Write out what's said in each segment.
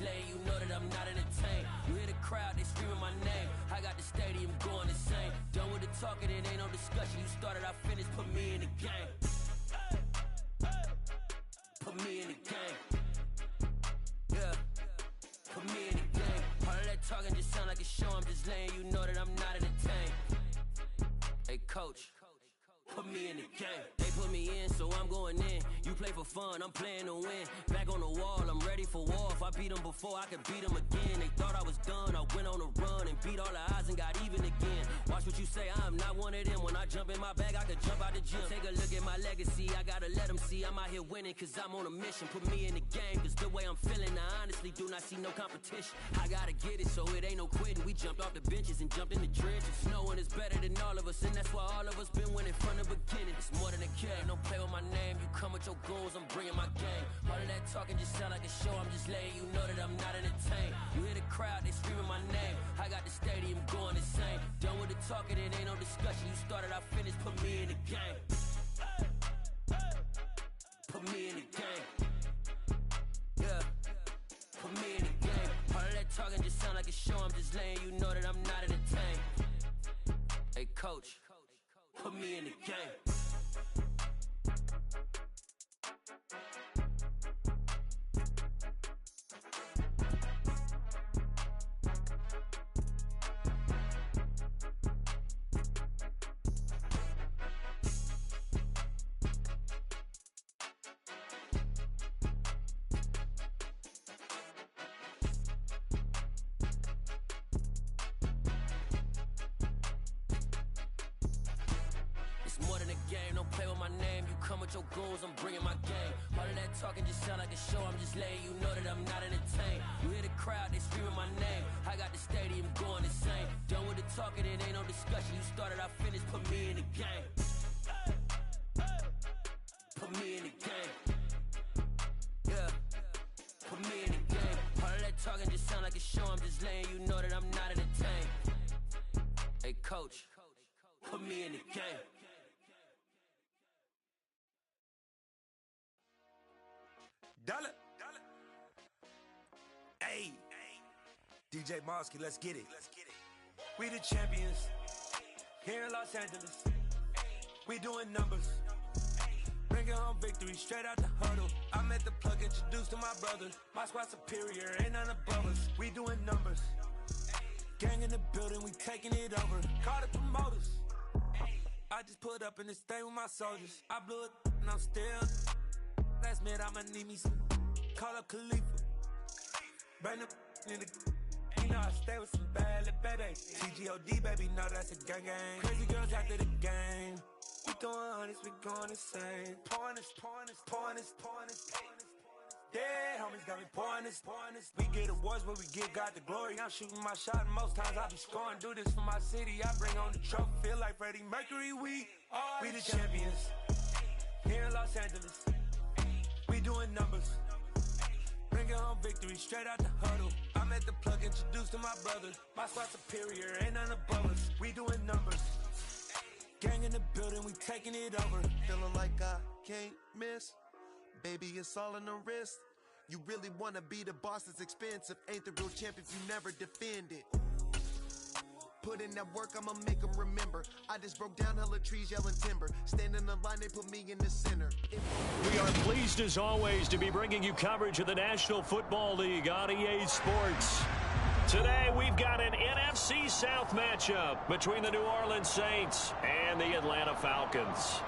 letting you know that I'm not entertained. You hear the crowd, they screaming my name. I got the stadium going insane. Done with the talking, it ain't no discussion. You started, I finished, put me in the game. Put me in the game. Yeah, put me in the game. All of that talking just sound like a show. I'm just letting you know that I'm not entertained. Hey, coach, put me in the game. They put me in, so I'm going in. You play for fun, I'm playing to win. Back on the wall, I'm ready for war. If I beat them before, I could beat them again. They thought I was done, I went on a run and beat all the odds and got even again. Watch what you say, I'm not one of them. When I jump in my bag, I could jump out the gym. Take a look at my legacy, I gotta let them see I'm out here winning, cause I'm on a mission. Put me in the game, cause the way I'm feeling, I honestly do not see no competition. I gotta get it, so it ain't no quitting. We jumped off the benches and jumped in the trenches. No one is better than all of us, and that's why all of us been winning from the beginning. It's more than a game, don't play with my name. You come with your goons, I'm bringing my game. All of that talking just sound like a show. I'm just letting you know that I'm not entertained. You hear the crowd, they screaming my name. I got the stadium going insane. Done with the talking, it ain't no discussion. You started, I finished, put me in the game. Put me in the game. Yeah, put me in the game. All of that talking just sound like a show. I'm just letting you know that I'm not entertained. Hey, coach, put me in the game. Your goons, I'm bringing my game. All of that talking just sound like a show. I'm just letting you know that I'm not entertained. You hear the crowd, they screaming my name. I got the stadium going insane. Done with the talking, it ain't no discussion. You started, I finished, put me in the game. Put me in the game. Yeah, put me in the game. All of that talking just sound like a show. I'm just letting you know that I'm not entertained. Hey, coach, put me in the game. Dollar. Hey, DJ Mosky, let's get it. We the champions here in Los Angeles. We doing numbers, bringing home victory straight out the huddle. I'm at the plug, introduced to my brother. My squad superior, ain't none above us. We doing numbers, gang in the building, we taking it over. Call the promoters. I just put up in this thing with my soldiers. I blew it and I'm still. Last minute, I'ma need me some. Call up Khalifa. Bring them in the. You know I stay with some bad little baby. TGOD, baby, know that's a gang gang. Crazy girls after the game. We throwing hundreds, we going insane. Pouring this. Dead homies got me pouring this. We get awards, but we give God the glory. I'm shooting my shot, and most times I be scoring. Do this for my city, I bring on the trophy. Feel like Freddie Mercury, we the champions here in Los Angeles. We doing numbers, bringing home victory straight out the huddle. I'm at the plug, introduced to my brother. My squad superior, ain't none above us. We doing numbers, gang in the building, we taking it over. Feeling like I can't miss, baby, it's all in the wrist. You really wanna be the boss, it's expensive. Ain't the real champ if you never defend it. Put in that work, I'ma make them remember. I just broke down hella trees, yelling timber. Stand in the line, they put me in the center. We are pleased as always to be bringing you coverage of the National Football League on EA Sports. Today we've got an NFC South matchup between the New Orleans Saints and the Atlanta Falcons.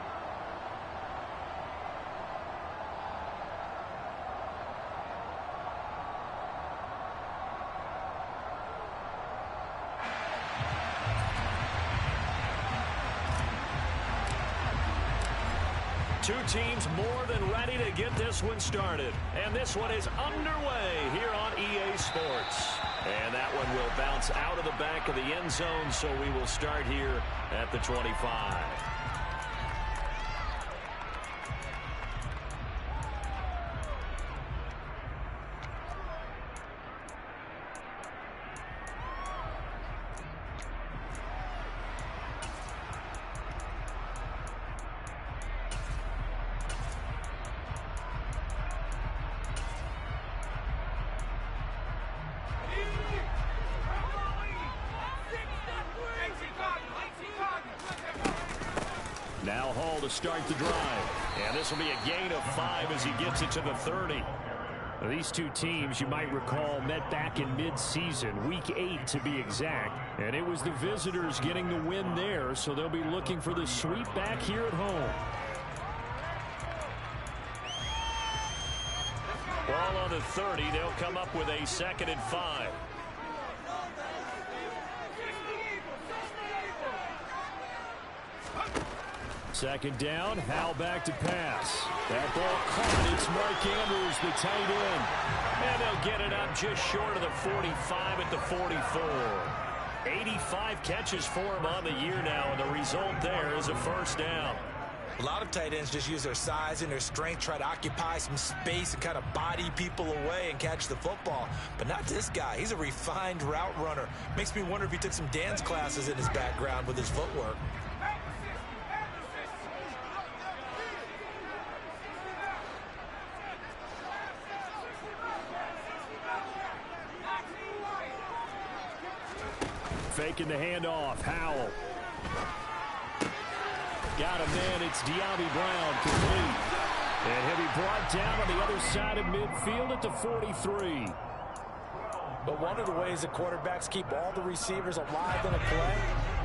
Two teams more than ready to get this one started. And this one is underway here on EA Sports. And that one will bounce out of the back of the end zone, so we will start here at the 25. Now Hall to start the drive. And this will be a gain of 5 as he gets it to the 30. These two teams, you might recall, met back in mid-season, week 8 to be exact. And it was the visitors getting the win there, so they'll be looking for the sweep back here at home. Ball on the 30. They'll come up with a 2nd and 5. Second down, Howell back to pass. That ball caught. It's Mark Andrews, the tight end. And they'll get it up just short of the 45 at the 44. 85 catches for him on the year now, and the result there is a first down. A lot of tight ends just use their size and their strength, try to occupy some space and kind of body people away and catch the football. But not this guy. He's a refined route runner. Makes me wonder if he took some dance classes in his background with his footwork. Faking the handoff. Howell. Got a man. It's De'Ami Brown complete. And he'll be brought down on the other side of midfield at the 43. But one of the ways that quarterbacks keep all the receivers alive in a play,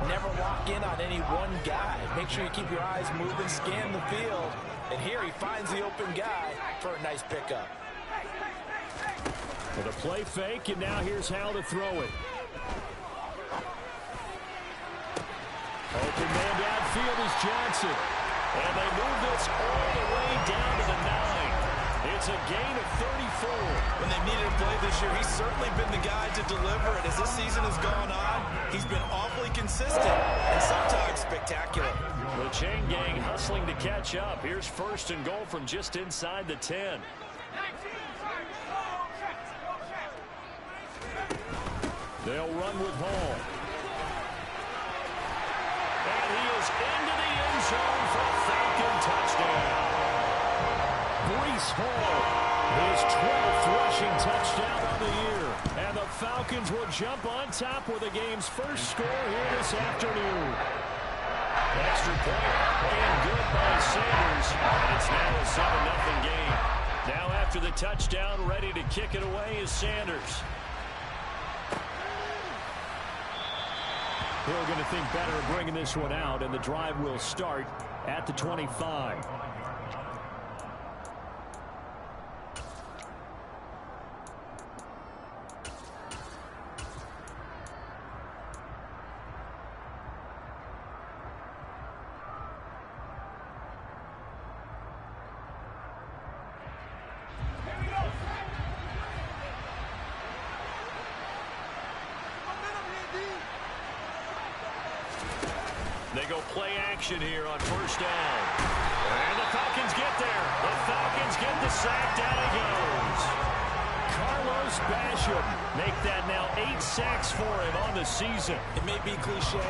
never lock in on any one guy. Make sure you keep your eyes moving, scan the field. And here he finds the open guy for a nice pickup. With a play fake, and now here's Howell to throw it. Open man downfield is Johnson. And they move this all the way down to the 9. It's a gain of 34. When they needed a play this year, he's certainly been the guy to deliver. And as this season has gone on, he's been awfully consistent and sometimes spectacular. The chain gang hustling to catch up. Here's 1st and goal from just inside the 10. They'll run with Hall. And he is into the end zone for a Falcon touchdown. Breece Hall, his 12th rushing touchdown on the year. And the Falcons will jump on top with the game's first score here this afternoon. Extra point and good by Sanders. And it's now a 7-0 game. Now after the touchdown, ready to kick it away is Sanders. They're going to think better of bringing this one out, and the drive will start at the 25. They go play action here on 1st down. And the Falcons get there. The Falcons get the sack. Down he goes. Carlos Basham make that now 8 sacks for him on the season. It may be cliche,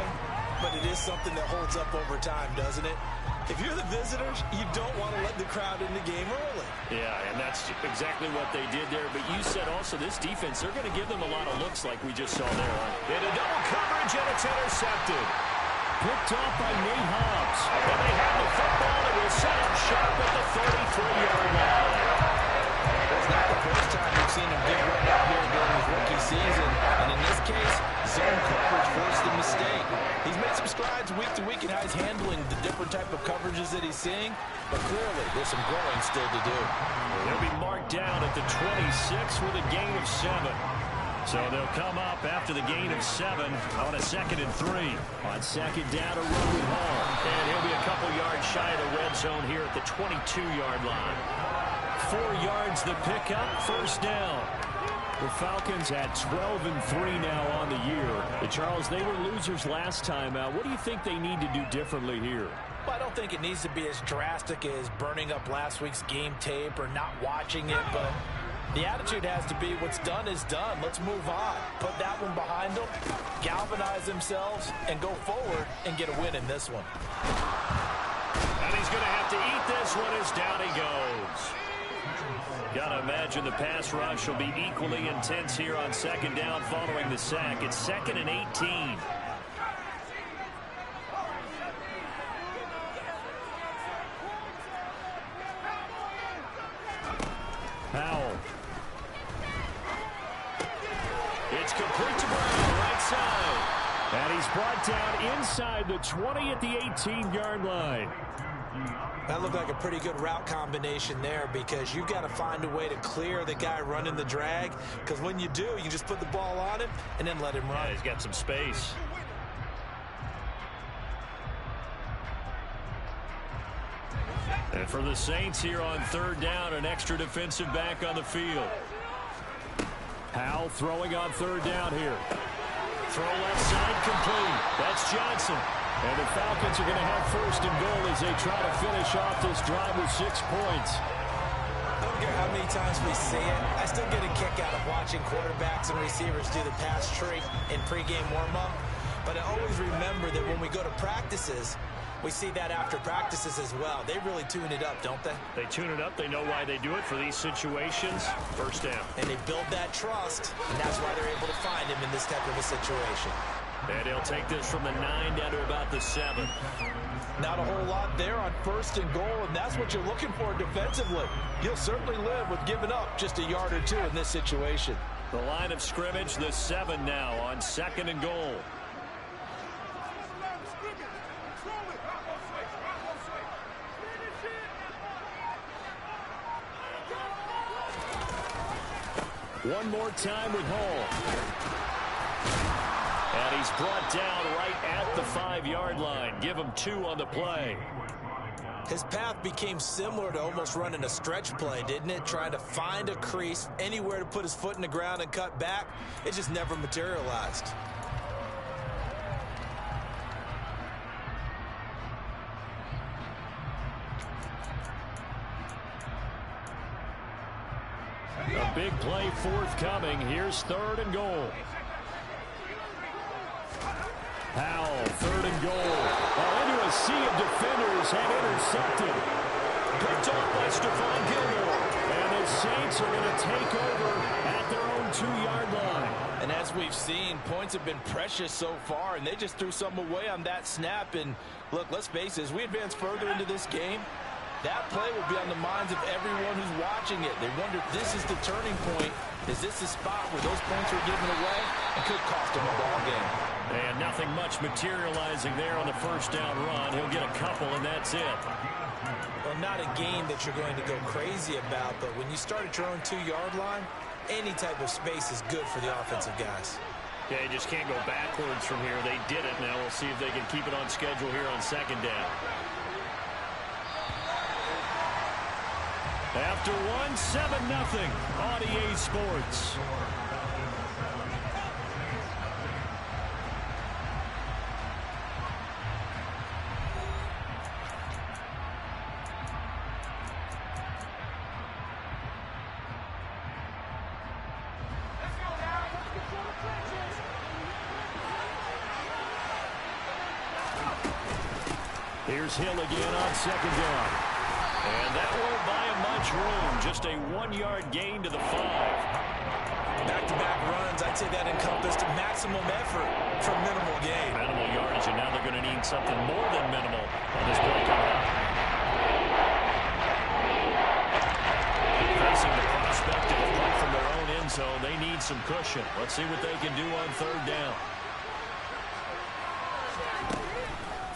but it is something that holds up over time, doesn't it? If you're the visitors, you don't want to let the crowd in the game early. Yeah, and that's exactly what they did there. But you said also this defense, they're going to give them a lot of looks like we just saw there. In a double coverage, and it's intercepted. Picked off by Nate Hobbs. And they have the football, and will set up sharp at the 33-yard line. It's not the first time we've seen him get run out here during his rookie season. And in this case, zone coverage forced the mistake. He's made some strides week to week in how he's handling the different type of coverages that he's seeing. But clearly, there's some growing still to do. They'll be marked down at the 26 with a gain of 7. So they'll come up after the gain of 7 on a 2nd and 3. On 2nd down to Roby Hall. And he'll be a couple yards shy of the red zone here at the 22-yard line. 4 yards the pickup, 1st down. The Falcons at 12-3 now on the year. Charles, they were losers last time out. What do you think they need to do differently here? Well, I don't think it needs to be as drastic as burning up last week's game tape or not watching it, but the attitude has to be what's done is done. Let's move on. Put that one behind them, galvanize themselves, and go forward and get a win in this one. And he's going to have to eat this one as down he goes. Got to imagine the pass rush will be equally intense here on 2nd down following the sack. It's 2nd and 18. It's complete to Brown, right side. And he's brought down inside the 20 at the 18-yard line. That looked like a pretty good route combination there, because you've got to find a way to clear the guy running the drag, because when you do, you just put the ball on him and then let him run. Yeah, he's got some space. And for the Saints here on third down, an extra defensive back on the field. Howell throwing on third down here. Throw left side complete. That's Johnson. And the Falcons are going to have first and goal as they try to finish off this drive with 6 points. I don't care how many times we see it. I still get a kick out of watching quarterbacks and receivers do the pass tree in pregame warm-up. But I always remember that when we go to practices, we see that after practices as well. They really tune it up, don't they? They tune it up. They know why they do it for these situations. First down. And they build that trust, and that's why they're able to find him in this type of a situation. And he'll take this from the 9 down to about the 7. Not a whole lot there on first and goal, and that's what you're looking for defensively. You'll certainly live with giving up just a yard or two in this situation. The line of scrimmage, the 7 now on second and goal. One more time with Hall. And he's brought down right at the 5-yard line. Give him 2 on the play. His path became similar to almost running a stretch play, didn't it? Trying to find a crease, anywhere to put his foot in the ground and cut back. It just never materialized. A big play forthcoming. Here's third and goal. Howell, third and goal. Into a sea of defenders and intercepted. Picked off by Stephon Gilmore. And the Saints are going to take over at their own 2-yard line. And as we've seen, points have been precious so far, and they just threw something away on that snap. And look, let's face it, as we advance further into this game, that play will be on the minds of everyone who's watching it. They wonder if this is the turning point. Is this the spot where those points are given away? It could cost them a ball game. And nothing much materializing there on the first down run. He'll get a couple, and that's it. Well, not a game that you're going to go crazy about, but when you start at your own 2-yard line, any type of space is good for the offensive guys. Yeah, you just can't go backwards from here. They did it. Now we'll see if they can keep it on schedule here on second down. After 7-0 on EA Sports. Here's Hill again on second down. And that won't buy him much room. Just a 1-yard gain to the 5. Back-to-back runs, I'd say that encompassed maximum effort for minimal gain. Minimal yardage, and now they're going to need something more than minimal on this play coming up. Facing the prospect of a punt from their own end zone, they need some cushion. Let's see what they can do on third down.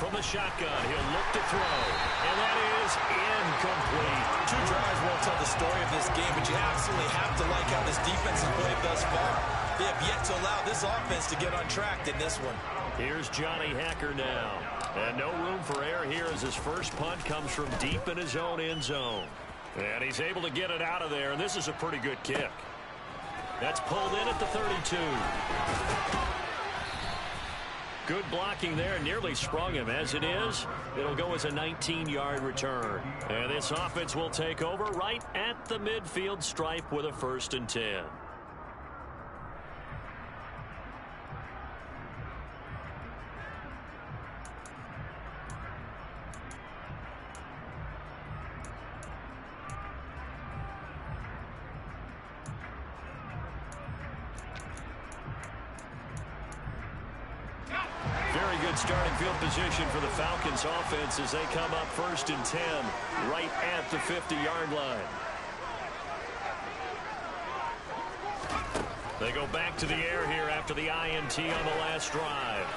From the shotgun, he'll look to throw, and that is incomplete. 2 drives won't tell the story of this game, but you absolutely have to like how this defense has played thus far. They have yet to allow this offense to get on track in this one. Here's Johnny Hacker now. And no room for error here as his first punt comes from deep in his own end zone. And he's able to get it out of there, and this is a pretty good kick. That's pulled in at the 32. Good blocking there, nearly sprung him. As it is, it'll go as a 19-yard return. And this offense will take over right at the midfield stripe with a 1st and 10. Starting field position for the Falcons offense as they come up 1st and 10 right at the 50-yard line. They go back to the air here after the INT on the last drive.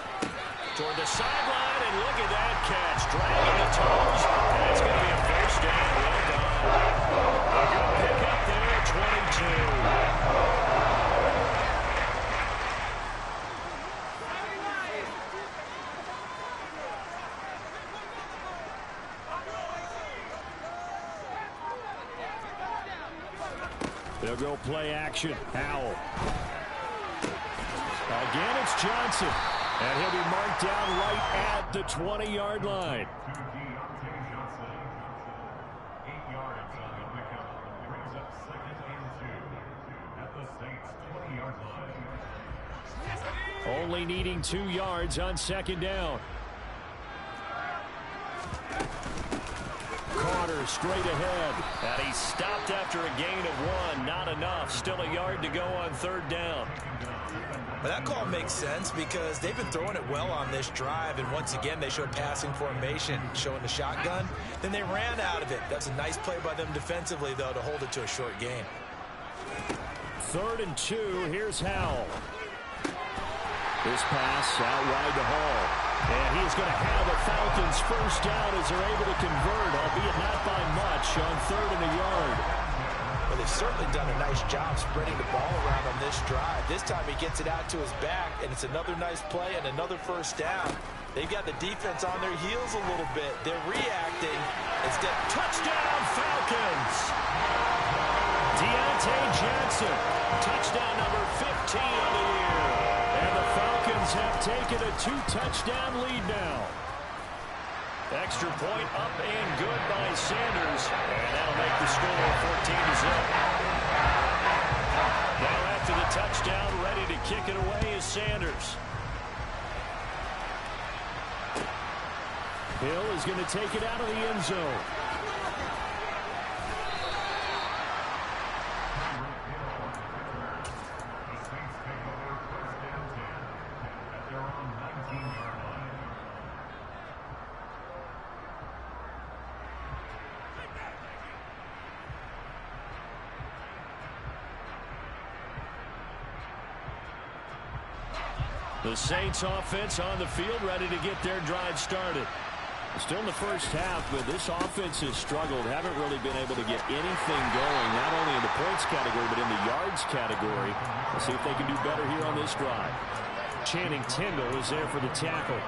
Toward the sideline, and look at that catch. Dragging the toes, and it's going to be a first down. Well done. A good pick up there at 22. They'll go play action. Howell. Again, it's Johnson. And he'll be marked down right at the 20-yard line. Only needing 2 yards on second down. Carter straight ahead. And he stopped after a gain of 1. Not enough. Still a yard to go on third down. But that call makes sense because they've been throwing it well on this drive, and once again they showed passing formation, showing the shotgun. Then they ran out of it. That's a nice play by them defensively, though, to hold it to a short gain. 3rd and 2. Here's Howell. This pass out wide to Hall. And he is going to have the Falcons first down as they're able to convert, albeit not by much, on 3rd and a yard. Well, they've certainly done a nice job spreading the ball around on this drive. This time he gets it out to his back, and it's another nice play and another first down. They've got the defense on their heels a little bit. They're reacting. Instead, touchdown Falcons! Deontay Johnson, touchdown number 15 of the year. And the Falcons have taken a 2-touchdown lead now. Extra point up and good by Sanders. And that'll make the score 14-0. Now after the touchdown, ready to kick it away is Sanders. Hill is going to take it out of the end zone. The Saints offense on the field, ready to get their drive started. Still in the first half, but this offense has struggled. Haven't really been able to get anything going, not only in the points category, but in the yards category. Let's see if they can do better here on this drive. Channing Tindall is there for the tackle.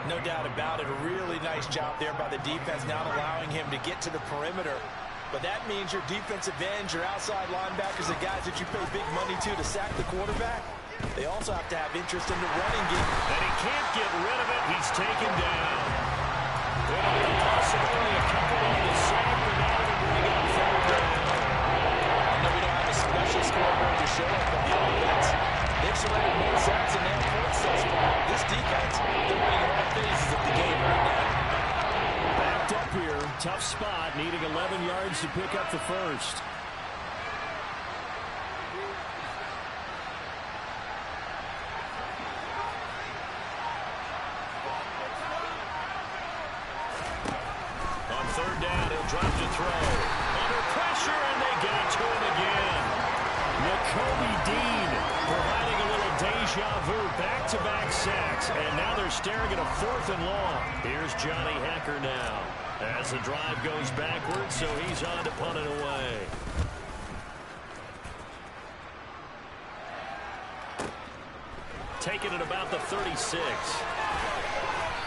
No doubt about it. A really nice job there by the defense, not allowing him to get to the perimeter. But that means your defensive ends, your outside linebackers, the guys that you pay big money to sack the quarterback, they also have to have interest in the running game. And he can't get rid of it. He's taken down. It'll be possibly a couple on the sack, but now they're bring up third down. I know we don't have a special scoreboard to show it, but the offense, they've surrendered more sacks than they have points thus far. This defense, they're winning in all phases of the game right now. Backed up here, tough spot, needing 11 yards to pick up the first. Third down, he'll drop to throw. Under pressure, and they get it to him again. Nakobe Dean providing a little deja vu, back-to-back sacks, and now they're staring at a 4th and long. Here's Johnny Hecker now as the drive goes backwards, so he's on to punt it away. Taking it about the 36.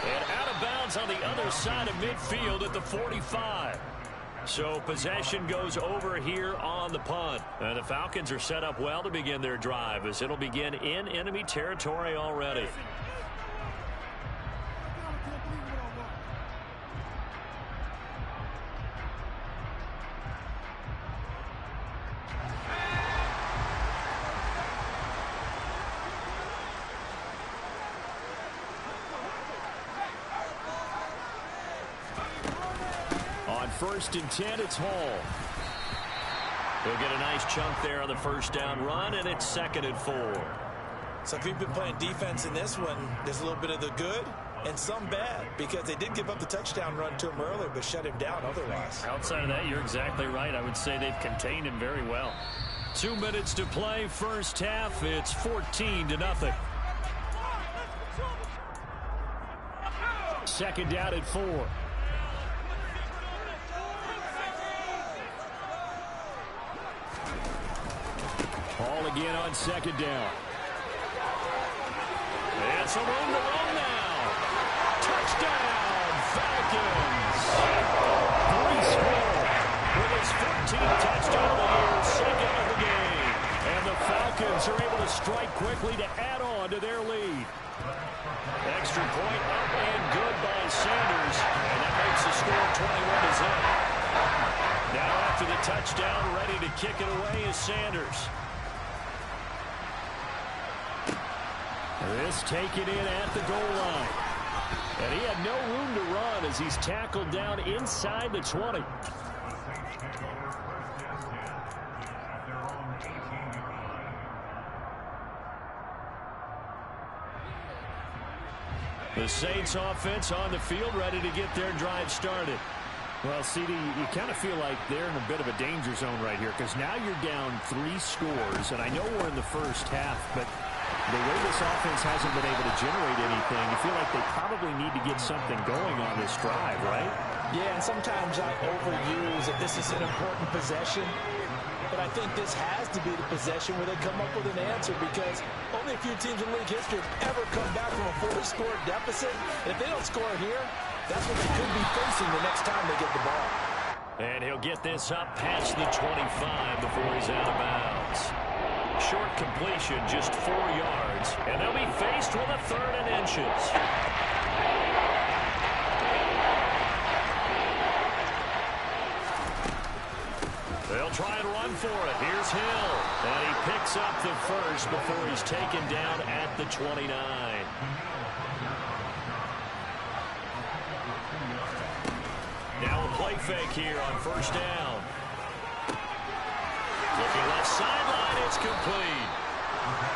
And out of bounds on the other side of midfield at the 45. So possession goes over here on the punt. And the Falcons are set up well to begin their drive as it'll begin in enemy territory already. First and 10, it's Hall. He'll get a nice chunk there on the first down run, and it's 2nd and 4. So if you've been playing defense in this one, there's a little bit of the good and some bad, because they did give up the touchdown run to him earlier, but shut him down otherwise. Outside of that, you're exactly right. I would say they've contained him very well. 2 minutes to play, first half. It's 14-0. Second down at 4. Ball again on second down. And some room to run now. Touchdown, Falcons. 3-score with his 14th touchdown of the year, second of the game. And the Falcons are able to strike quickly to add on to their lead. Extra point up and good by Sanders. And that makes the score 21-0. Now after the touchdown, ready to kick it away is Sanders. This taken in at the goal line. And he had no room to run as he's tackled down inside the 20. The Saints offense on the field ready to get their drive started. Well, CD, you kind of feel like they're in a bit of a danger zone right here because now you're down 3 scores, and I know we're in the first half, but the way this offense hasn't been able to generate anything, you feel like they probably need to get something going on this drive, right? Yeah, and sometimes I overuse that this is an important possession. But I think this has to be the possession where they come up with an answer because only a few teams in league history have ever come back from a 4-score deficit. And if they don't score here, that's what they could be facing the next time they get the ball. And he'll get this up past the 25 before he's out of bounds. Short completion, just 4 yards. And they'll be faced with a 3rd and inches. They'll try and run for it. Here's Hill. And he picks up the first before he's taken down at the 29. Now a play fake here on first down. Looking left sideline, it's complete.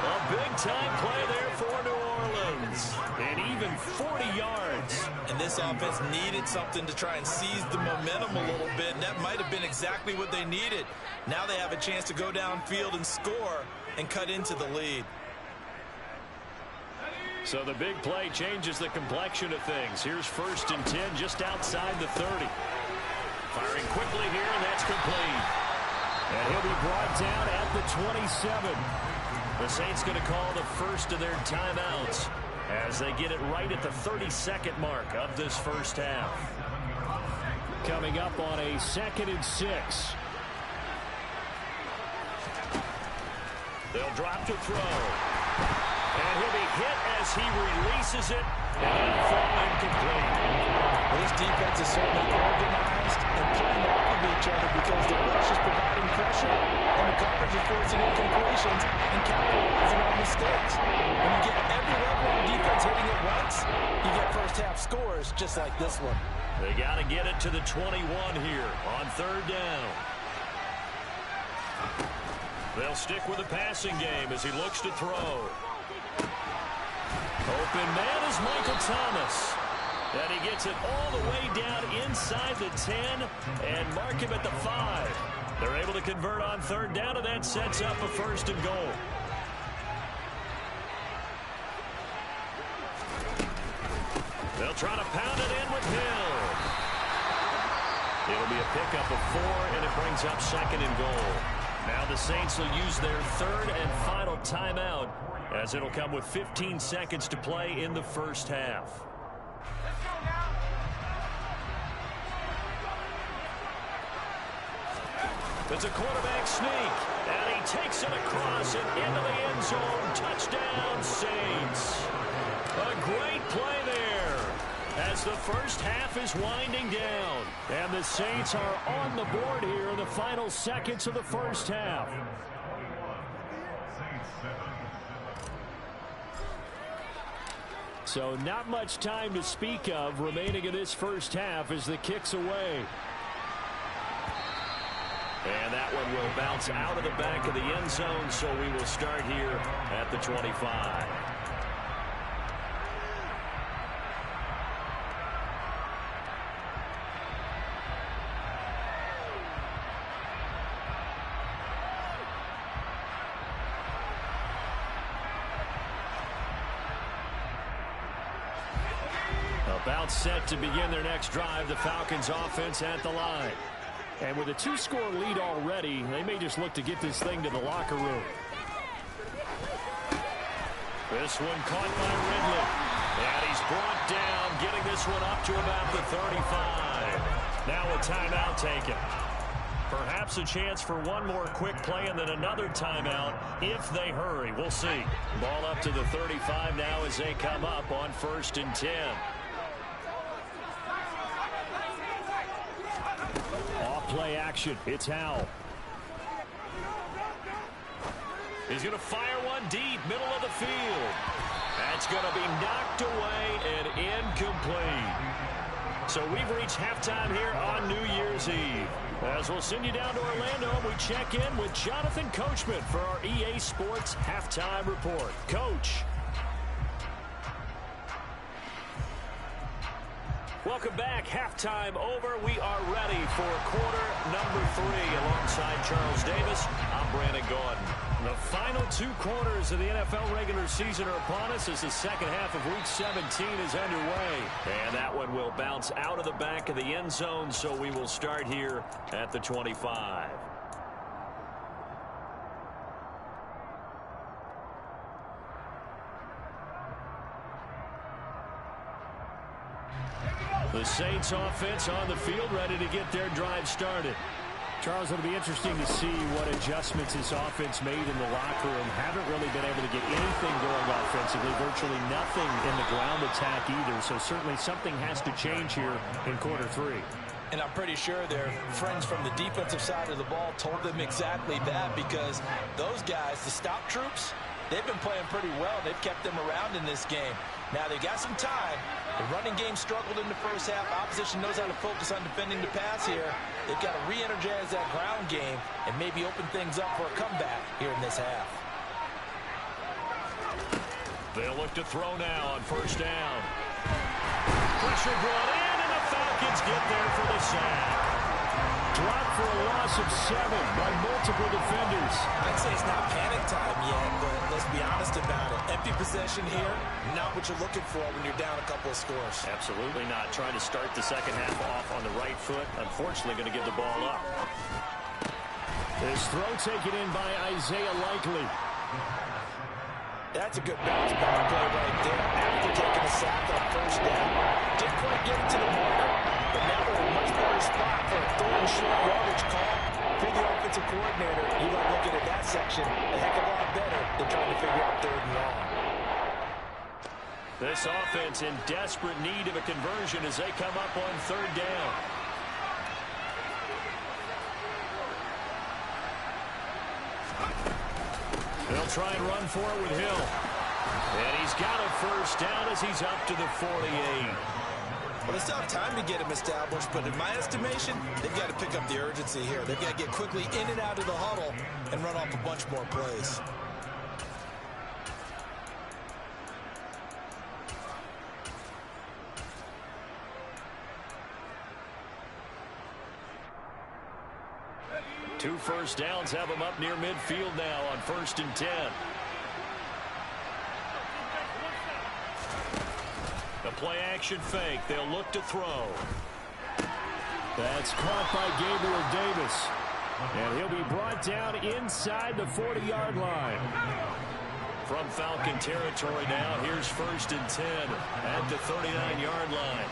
A big-time play there for New Orleans. And even 40 yards. And this offense needed something to try and seize the momentum a little bit, and that might have been exactly what they needed. Now they have a chance to go downfield and score and cut into the lead. So the big play changes the complexion of things. Here's 1st and 10 just outside the 30. Firing quickly here, and that's complete. And he'll be brought down at the 27. The Saints going to call the first of their timeouts as they get it right at the 32nd mark of this first half. Coming up on a 2nd and 6. They'll drop to throw. And he'll be hit as he releases it. And it'll fall incomplete. Well, this defense is certainly organized and playing off of each other because the rush is providing pressure and the coverage is forcing incompletions and capitalizing on mistakes. When you get every level of defense hitting at once, you get first half scores just like this one. They got to get it to the 21 here on 3rd down. They'll stick with the passing game as he looks to throw. Open man is Michael Thomas. And he gets it all the way down inside the 10 and mark him at the 5. They're able to convert on 3rd down, and that sets up a 1st and goal. They'll try to pound it in with Hill. It'll be a pickup of 4, and it brings up 2nd and goal. Now the Saints will use their 3rd and final timeout as it'll come with 15 seconds to play in the first half. It's a quarterback sneak, and he takes it across and into the end zone. Touchdown, Saints. A great play there as the first half is winding down. And the Saints are on the board here in the final seconds of the first half. So not much time to speak of remaining in this first half as the kick's away. And that one will bounce out of the back of the end zone, so we will start here at the 25. timeout set to begin their next drive. The Falcons offense at the line. And with a 2-score lead already, they may just look to get this thing to the locker room. This one caught by Ridley. And he's brought down, getting this one up to about the 35. Now a timeout taken. Perhaps a chance for one more quick play and then another timeout if they hurry. We'll see. Ball up to the 35 now as they come up on 1st and 10. Off play action. It's Howell. He's going to fire one deep, middle of the field. That's going to be knocked away and incomplete. So we've reached halftime here on New Year's Eve. As we'll send you down to Orlando, we check in with Jonathan Coachman for our EA Sports Halftime Report. Coach. Welcome back. Halftime over. We are ready for quarter number 3. Alongside Charles Davis, I'm Brandon Gordon. The final 2 quarters of the NFL regular season are upon us as the second half of Week 17 is underway. And that one will bounce out of the back of the end zone, so we will start here at the 25. The Saints offense on the field, ready to get their drive started. Charles, it'll be interesting to see what adjustments this offense made in the locker room. Haven't really been able to get anything going offensively, virtually nothing in the ground attack either. So certainly something has to change here in quarter 3. And I'm pretty sure their friends from the defensive side of the ball told them exactly that, because those guys, the stop troops, they've been playing pretty well. They've kept them around in this game. Now they got some time. The running game struggled in the first half. Opposition knows how to focus on defending the pass here. They've got to re-energize that ground game and maybe open things up for a comeback here in this half. They'll look to throw now on 1st down. Pressure brought in, and the Falcons get there for the sack. Dropped for a loss of 7 by multiple defenders. I'd say it's not panic time yet, but let's be honest about it. Empty possession here, not what you're looking for when you're down a couple of scores. Absolutely not. Trying to start the second half off on the right foot. Unfortunately, going to give the ball up. This throw taken in by Isaiah Likely. That's a good bounce back play right there after taking a sack on 1st down. Didn't quite get it to the marker, but now we're in a much better spot for a 3rd and short yardage call. For the offensive coordinator, you like looking at that section a heck of a lot better than trying to figure out 3rd and long. This offense in desperate need of a conversion as they come up on 3rd down. They'll try and run for it with Hill. And he's got a 1st down as he's up to the 48. Well, they still have time to get him established, but in my estimation, they've got to pick up the urgency here. They've got to get quickly in and out of the huddle and run off a bunch more plays. Two 1st downs have them up near midfield now on 1st and 10. The play action fake. They'll look to throw. That's caught by Gabriel Davis. And he'll be brought down inside the 40-yard line. From Falcon territory now, here's 1st and 10 at the 39-yard line.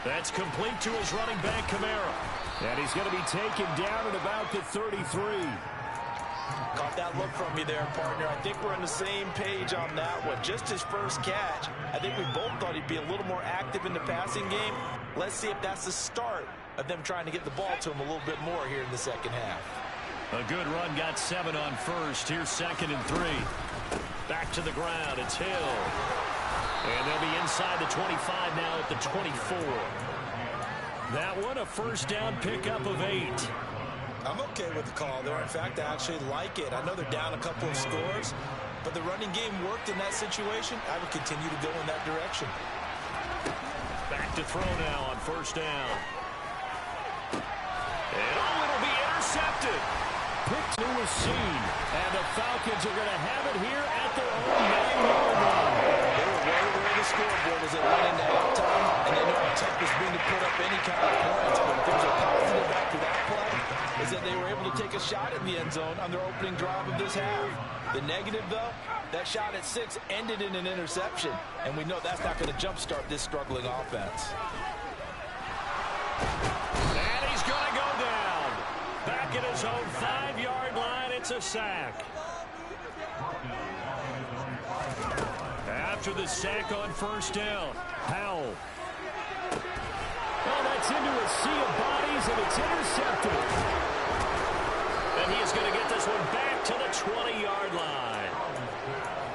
That's complete to his running back, Kamara. And he's going to be taken down at about the 33. Caught that look from you there, partner. I think we're on the same page on that one. Just his first catch. I think we both thought he'd be a little more active in the passing game. Let's see if that's the start of them trying to get the ball to him a little bit more here in the second half. A good run, got 7 on 1st. Here's 2nd and 3. Back to the ground, it's Hill. And they'll be inside the 25 now at the 24. That one, a 1st down pickup of 8. I'm okay with the call there. In fact, I actually like it. I know they're down a couple of scores, but the running game worked in that situation. I would continue to go in that direction. Back to throw now on 1st down. And it'll be intercepted. picked to a seed. And the Falcons are going to have it here at their own 9-yard line. They were way aware of the scoreboard as they went into halftime, and they know how tough it's been to put up any kind of points. But if there's a positive after that play, is that they were able to take a shot in the end zone on their opening drive of this half. The negative, though, that shot at 6 ended in an interception, and we know that's not going to jumpstart this struggling offense. And he's going to go down. Back at his own 5-yard line, it's a sack. After the sack on first down, Howell. Oh, that's into a sea of bodies, and it's intercepted. And he is going to get this one back to the 20-yard line.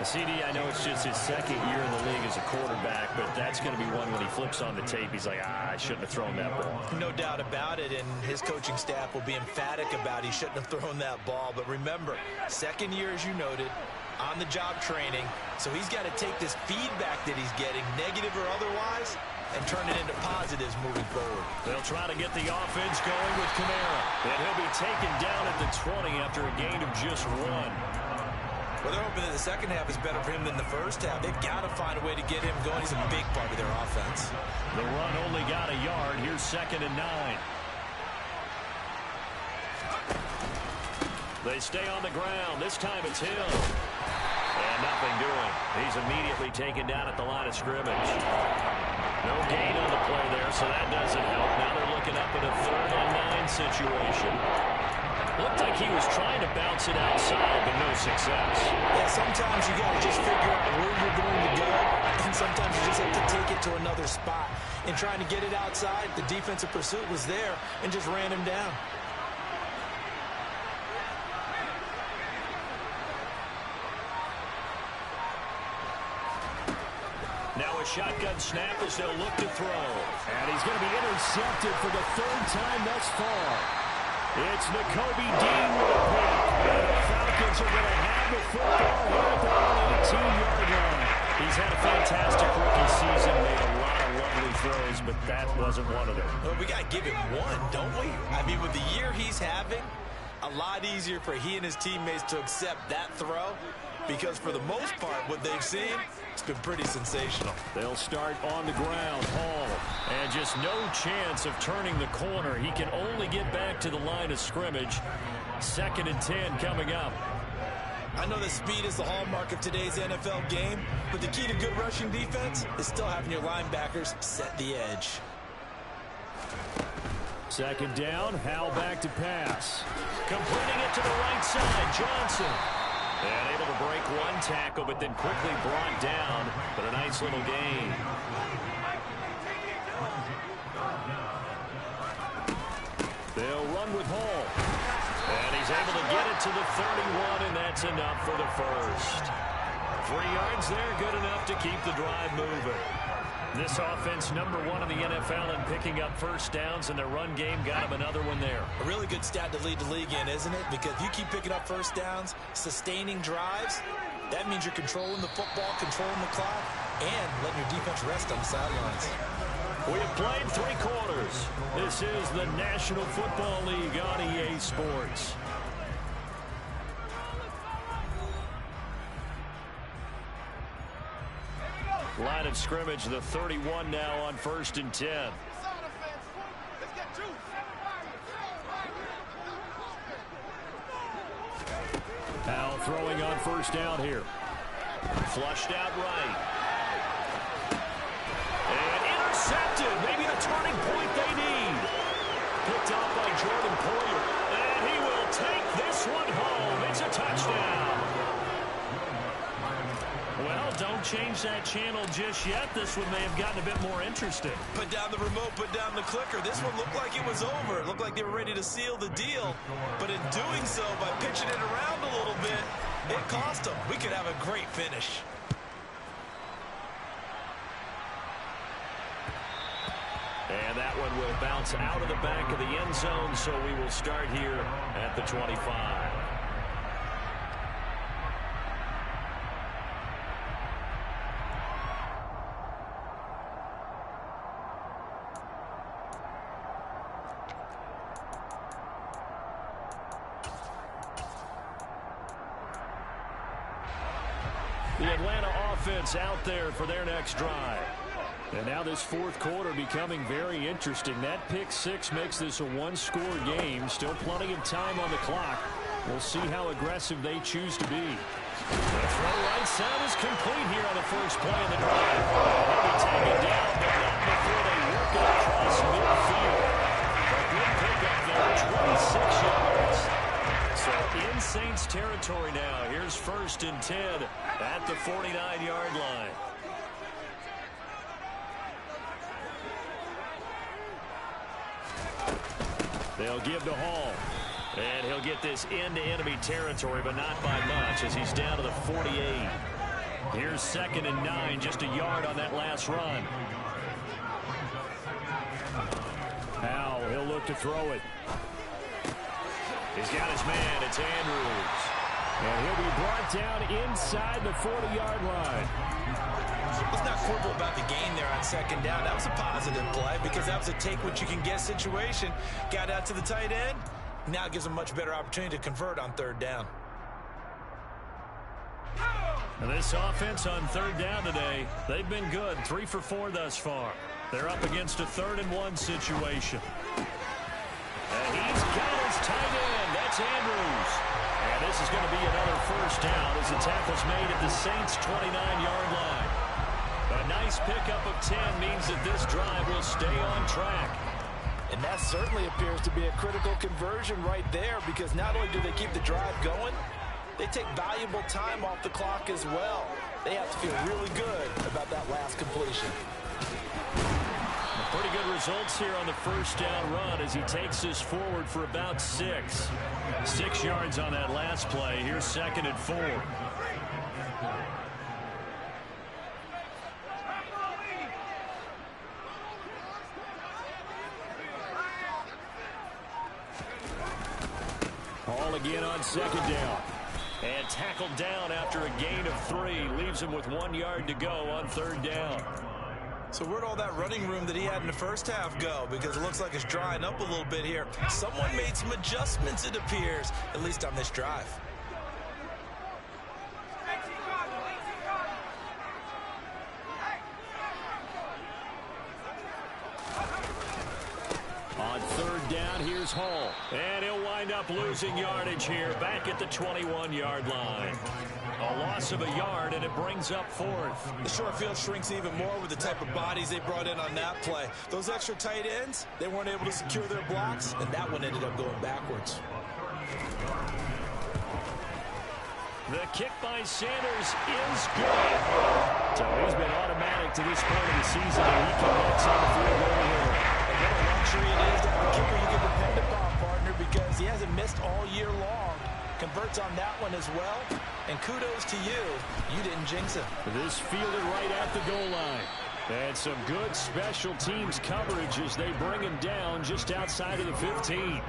CD, I know it's just his second year in the league as a quarterback, but that's going to be one when he flips on the tape. He's like, I shouldn't have thrown that ball. No doubt about it, and his coaching staff will be emphatic about he shouldn't have thrown that ball. But remember, second year, as you noted, on-the-job training, so he's got to take this feedback that he's getting, negative or otherwise, and turn it into positives moving forward. They'll try to get the offense going with Kamara, and he'll be taken down at the 20 after a gain of just 1. Well, they're hoping that the second half is better for him than the first half. They've got to find a way to get him going. He's a big part of their offense. The run only got a yard. Here's 2nd and 9. They stay on the ground. This time it's Hill. And nothing doing. He's immediately taken down at the line of scrimmage. No gain on the play there, so that doesn't help. Now they're looking up at a 3rd and 9 situation. Looked like he was trying to bounce it outside, but no success. Yeah, sometimes you got to just figure out where you're going to go, and sometimes you just have to take it to another spot. In trying to get it outside, the defensive pursuit was there and just ran him down. Now a shotgun snap as they'll look to throw. And he's going to be intercepted for the 3rd time thus far. It's Nakobe Dean with a pick. And the Falcons are going to have the football here at their own 18-yard line. He's had a fantastic rookie season, made a lot of lovely throws, but that wasn't one of them. Well, we got to give him one, don't we? I mean, with the year he's having, a lot easier for he and his teammates to accept that throw, because for the most part, what they've seen, it's been pretty sensational. They'll start on the ground. Hall, and just no chance of turning the corner. He can only get back to the line of scrimmage. 2nd and 10 coming up. I know that speed is the hallmark of today's NFL game, but the key to good rushing defense is still having your linebackers set the edge. 2nd down, Howell back to pass. Completing it to the right side, Johnson. And able to break one tackle, but then quickly brought down. But a nice little gain. They'll run with Hall. And he's able to get it to the 31, and that's enough for the first. 3 yards there, good enough to keep the drive moving. This offense, #1 in the NFL in picking up first downs, and their run game got him another one there. A really good stat to lead the league in, isn't it? Because if you keep picking up first downs, sustaining drives, that means you're controlling the football, controlling the clock, and letting your defense rest on the sidelines. We have played 3 quarters. This is the National Football League on EA Sports. Line of scrimmage, the 31 now on 1st and 10. Now throwing on 1st down here. Flushed out right. And intercepted. Maybe the turning point they need. Picked off by Jordan Poyer. And he will take this one home. It's a touchdown. Well, don't change that channel just yet. This one may have gotten a bit more interesting. Put down the remote, put down the clicker. This one looked like it was over. It looked like they were ready to seal the deal. But in doing so, by pitching it around a little bit, it cost them. We could have a great finish. And that one will bounce out of the back of the end zone, so we will start here at the 25. The Atlanta offense out there for their next drive. And now this fourth quarter becoming very interesting. That pick six makes this a one-score game. Still plenty of time on the clock. We'll see how aggressive they choose to be. The throw right side is complete here on the first play of the drive. They'll be taken down, but not before they work it across midfield. A good pickup there, 26 yards. So in Saints territory now. Here's 1st and 10 at the 49-yard line. They'll give to Hall. And he'll get this into enemy territory, but not by much as he's down to the 48. Here's 2nd and 9, just a yard on that last run. Now he'll look to throw it. He's got his man. It's Andrews. And he'll be brought down inside the 40-yard line. Let's not quibble about the gain there on 2nd down. That was a positive play because that was a take-what-you-can-get situation. Got out to the tight end. Now it gives them a much better opportunity to convert on 3rd down. And this offense on 3rd down today, they've been good. 3 for 4 thus far. They're up against a 3rd and 1 situation. And he's got his tight end. That's Andrews. And this is going to be another 1st down as the tackle's made at the Saints' 29-yard line. A nice pickup of 10 means that this drive will stay on track. And that certainly appears to be a critical conversion right there because not only do they keep the drive going, they take valuable time off the clock as well. They have to feel really good about that last completion. Pretty good results here on the 1st down run as he takes this forward for about 6. 6 yards on that last play. Here's 2nd and 4. Hall again on 2nd down. And tackled down after a gain of 3. Leaves him with 1 yard to go on 3rd down. So where'd all that running room that he had in the first half go? Because it looks like it's drying up a little bit here. Someone made some adjustments, it appears, at least on this drive. On 3rd down, here's Hall. And he'll wind up losing yardage here back at the 21-yard line. A loss of a yard, and it brings up 4th. The short field shrinks even more with the type of bodies they brought in on that play. Those extra tight ends, they weren't able to secure their blocks, and that one ended up going backwards. The kick by Sanders is good. So he's been automatic to this point of the season, and he connects on the field goal here. And what a luxury it is to have a kicker you can depend upon, partner, because he hasn't missed all year long. Converts on that one as well. And kudos to you. You didn't jinx it. This fielded right at the goal line. And some good special teams coverage as they bring him down just outside of the 15.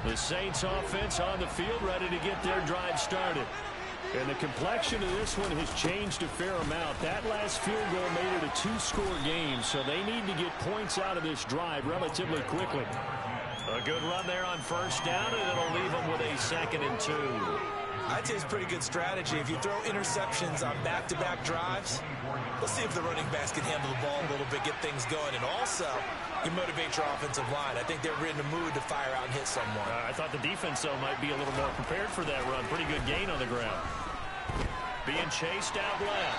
The Saints offense on the field ready to get their drive started. And the complexion of this one has changed a fair amount. That last field goal made it a 2-score game, so they need to get points out of this drive relatively quickly. A good run there on 1st down, and it'll leave them with a 2nd and 2. I'd say it's pretty good strategy. If you throw interceptions on back-to-back drives, let's see if the running backs can handle the ball a little bit, get things going, and also you motivate your offensive line. I think they're in the mood to fire out and hit someone. I thought the defense, though, might be a little more prepared for that run. Pretty good gain on the ground. Being chased out left.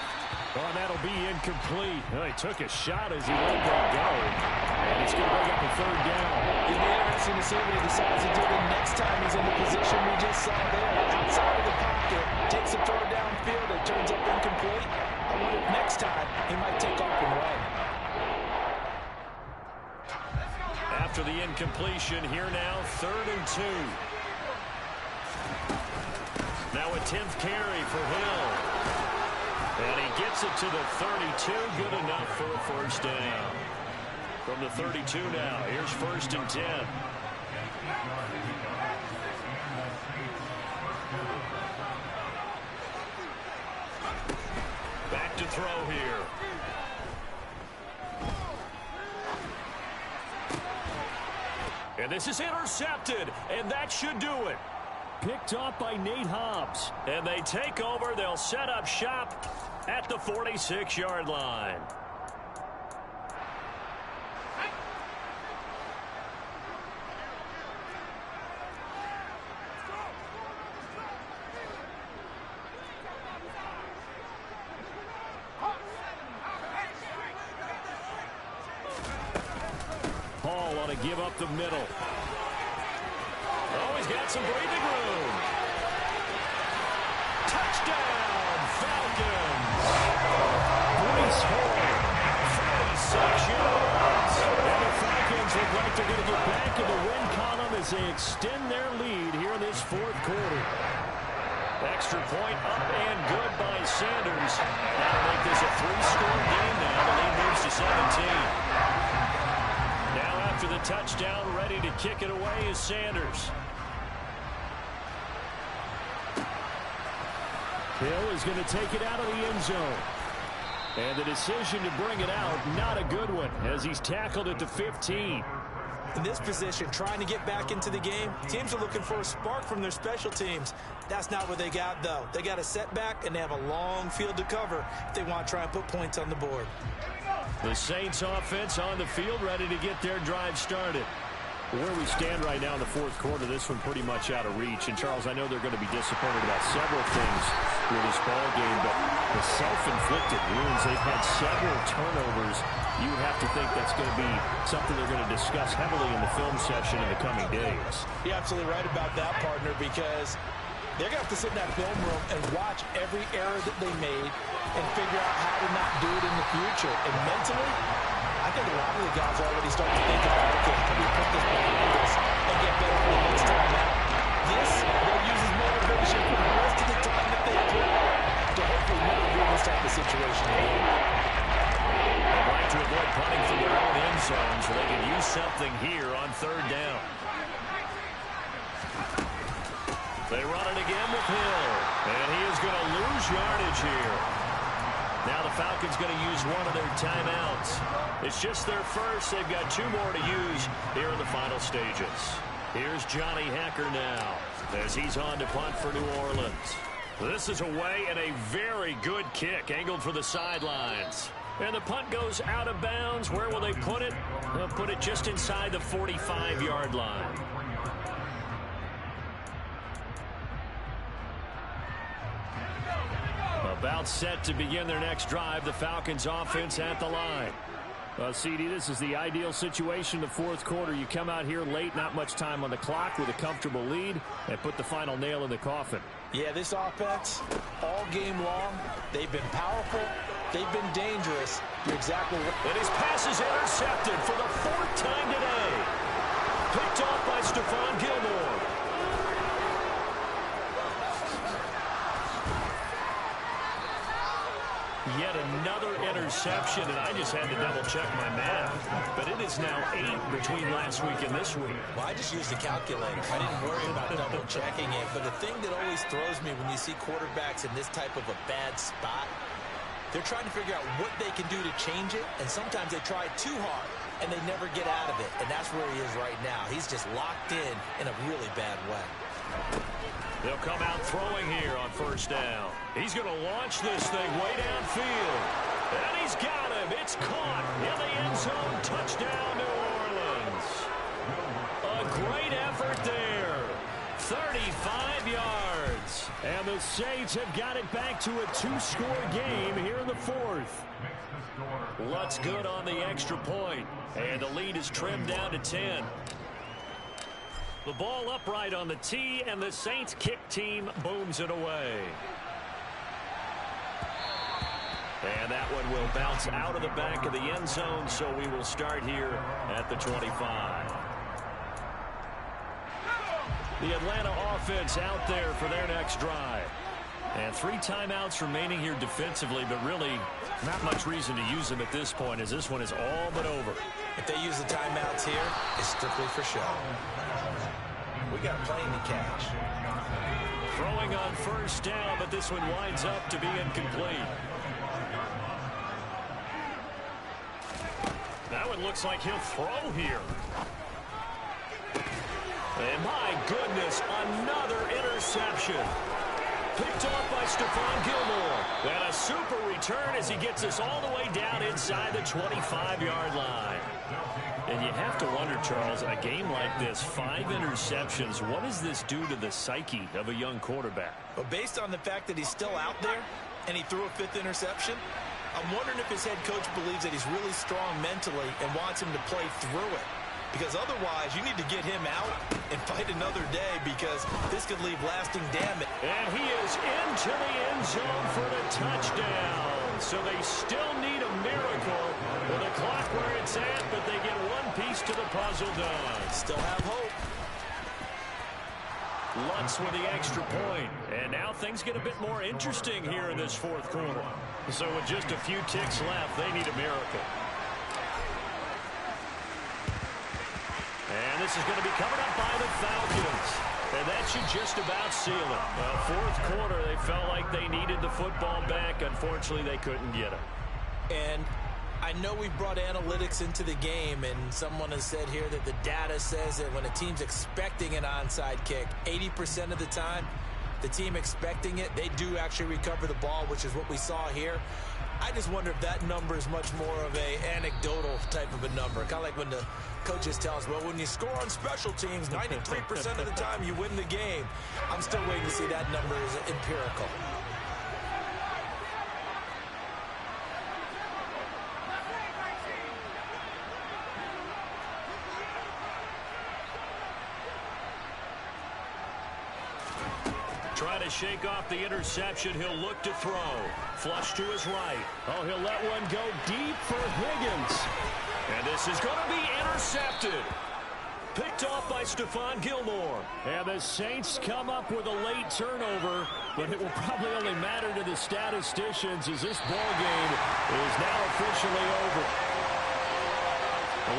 Oh, that'll be incomplete. Oh, he took a shot as he let that go. And it's going to bring up a 3rd down. It'll be interesting to see what he decides to do the next time he's in the position we just saw there. Outside of the pocket, takes a throw downfield, it turns up incomplete. I wonder if next time he might take off and run. After the incompletion, here now, 3rd and 2. Now a 10th carry for Hill. And he gets it to the 32. Good enough for a 1st down. From the 32 now, here's 1st and 10. Back to throw here. And this is intercepted, and that should do it. Picked off by Nate Hobbs. And they take over. They'll set up shop at the 46-yard line. Hall ought to give up the middle. Oh, he's got some breathing room. Touchdown, Falcons. Brees Hall, 46 yards. And the Falcons look like they're going to get back in the win column as they extend their lead here in this fourth quarter. Extra point up and good by Sanders. That'll make this a 3-score game now. The lead moves to 17. Now after the touchdown, ready to kick it away is Sanders. Hill is going to take it out of the end zone. And the decision to bring it out, not a good one, as he's tackled at the 15. In this position, trying to get back into the game, teams are looking for a spark from their special teams. That's not what they got, though. They got a setback, and they have a long field to cover if they want to try and put points on the board. The Saints offense on the field, ready to get their drive started. Where we stand right now in the fourth quarter, this one pretty much out of reach. And, Charles, I know they're going to be disappointed about several things with this ball game, but the self-inflicted wounds, they've had several turnovers. You would have to think that's going to be something they're going to discuss heavily in the film session in the coming days. You're absolutely right about that, partner, because they're going to have to sit in that film room and watch every error that they made and figure out how to not do it in the future. And mentally, I think a lot of the guys already start to think about, okay, how do we put this behind us and get better for the next time out? This, they'll use as motivation for the rest of the time that they play to hopefully not be in this type of situation again. They'd like to avoid punting from their own end zone so they can use something here on third down. They run it again with Hill, and he is going to lose yardage here. Now the Falcons going to use one of their timeouts. It's just their first. They've got 2 more to use here in the final stages. Here's Johnny Hacker now as he's on to punt for New Orleans. This is away and a very good kick angled for the sidelines. And the punt goes out of bounds. Where will they put it? They'll put it just inside the 45-yard line. About set to begin their next drive. The Falcons offense at the line. CD, this is the ideal situation in the fourth quarter. You come out here late, not much time on the clock with a comfortable lead, and put the final nail in the coffin. Yeah, this offense, all game long, they've been powerful, they've been dangerous. You're exactly right. And his pass is intercepted for the 4th time today. Picked off by Stephon Gilmore. Yet another interception, and I just had to double-check my math. But it is now 8 between last week and this week. Well, I just used the calculator. I didn't worry about double-checking it. But the thing that always throws me when you see quarterbacks in this type of a bad spot, they're trying to figure out what they can do to change it, and sometimes they try too hard, and they never get out of it. And that's where he is right now. He's just locked in a really bad way. They'll come out throwing here on first down. He's going to launch this thing way downfield. And he's got him. It's caught in the end zone. Touchdown, New Orleans. A great effort there. 35 yards. And the Saints have got it back to a 2-score game here in the fourth. Lutz good on the extra point. And the lead is trimmed down to 10. The ball upright on the tee, and the Saints kick team booms it away. And that one will bounce out of the back of the end zone, so we will start here at the 25. The Atlanta offense out there for their next drive. And 3 timeouts remaining here defensively, but really not much reason to use them at this point, as this one is all but over. If they use the timeouts here, it's strictly for show. We got a plane to catch. Throwing on first down, but this one winds up to be incomplete. That one looks like he'll throw here. And my goodness, another interception. Picked off by Stephon Gilmore. And a super return as he gets us all the way down inside the 25-yard line. And you have to wonder, Charles, a game like this, 5 interceptions, what does this do to the psyche of a young quarterback? But based on the fact that he's still out there and he threw a 5th interception, I'm wondering if his head coach believes that he's really strong mentally and wants him to play through it. Because otherwise, you need to get him out and fight another day because this could leave lasting damage. And he is into the end zone for the touchdown. So they still need a miracle with the clock where it's at, but they get one piece to the puzzle done. Still have hope. Lutz with the extra point. And now things get a bit more interesting here in this 4th quarter. So with just a few ticks left, they need a miracle. And this is going to be covered up by the Falcons. And that should just about seal it. Well, 4th quarter, they felt like they needed the football back. Unfortunately, they couldn't get it. And I know we brought analytics into the game, and someone has said here that the data says that when a team's expecting an onside kick, 80% of the time, the team expecting it, they do actually recover the ball, which is what we saw here. I just wonder if that number is much more of a anecdotal type of a number. Kind of like when the coaches tell us, well, when you score on special teams, 93% of the time you win the game. I'm still waiting to see that number is empirical. Trying to shake off the interception. He'll look to throw. Flush to his right. Oh, he'll let one go deep for Higgins. And this is going to be intercepted. Picked off by Stephon Gilmore. And the Saints come up with a late turnover, but it will probably only matter to the statisticians as this ball game is now officially over.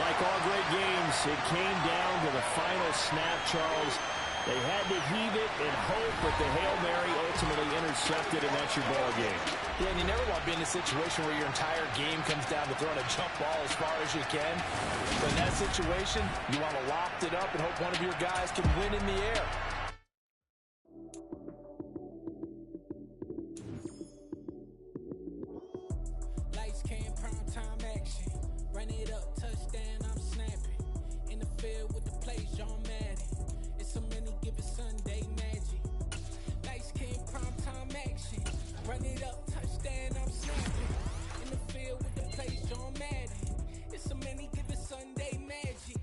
Like all great games, it came down to the final snap, Charles. They had to heave it and hope, but the Hail Mary ultimately intercepted, and that's your ball game. Yeah, and you never want to be in a situation where your entire game comes down to throwing a jump ball as far as you can. But in that situation, you want to loft it up and hope one of your guys can win in the air. Lights came, prime time action. Run it up, touchdown, I'm snapping. In the field with the plays, John Madden. It's so many, give it Sunday magic. Lights came, prime time action. Run it up, touchdown, I'm snapping. In the field with the plays, John Madden. It's so many, give it Sunday magic.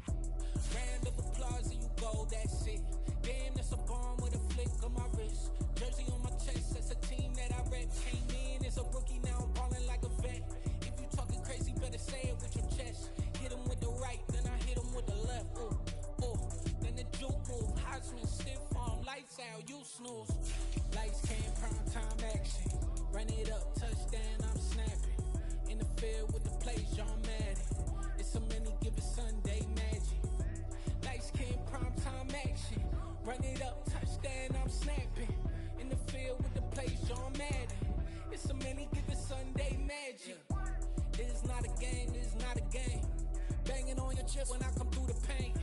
Round of applause and you go, that's it. Damn, that's a bomb with a flick on my wrist. Jersey on my chest, that's a team that I rep. Came in as a rookie, now I'm ballin' like a vet. If you talking crazy, better say it with your chest. Hit him with the right, then I hit him with the left. Ooh, ooh, then the juke move. Heisman, stiff arm, lights out, you snooze. Lights came, prime time action. Run it up, touchdown, I'm snapping. In the field with the plays, John Madden. It's so many, give it Sunday magic. Lights came, prime time action. Run it up, touchdown, I'm snapping. In the field with the plays, John Madden. It's so many, give it Sunday magic. This is not a game, this is not a game. Banging on your chest when I come through the paint.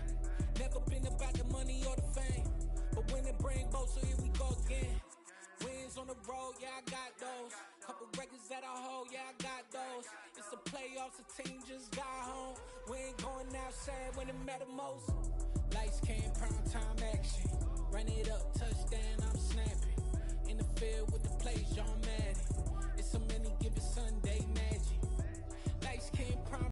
Never been about the money or the fame. But when it bring both, so here we go again. Wins on the road, yeah, I got those. Couple records that I hold, yeah, I got those. It's the playoffs, the team just got home. We ain't going outside when it matter most. Lights came, prime time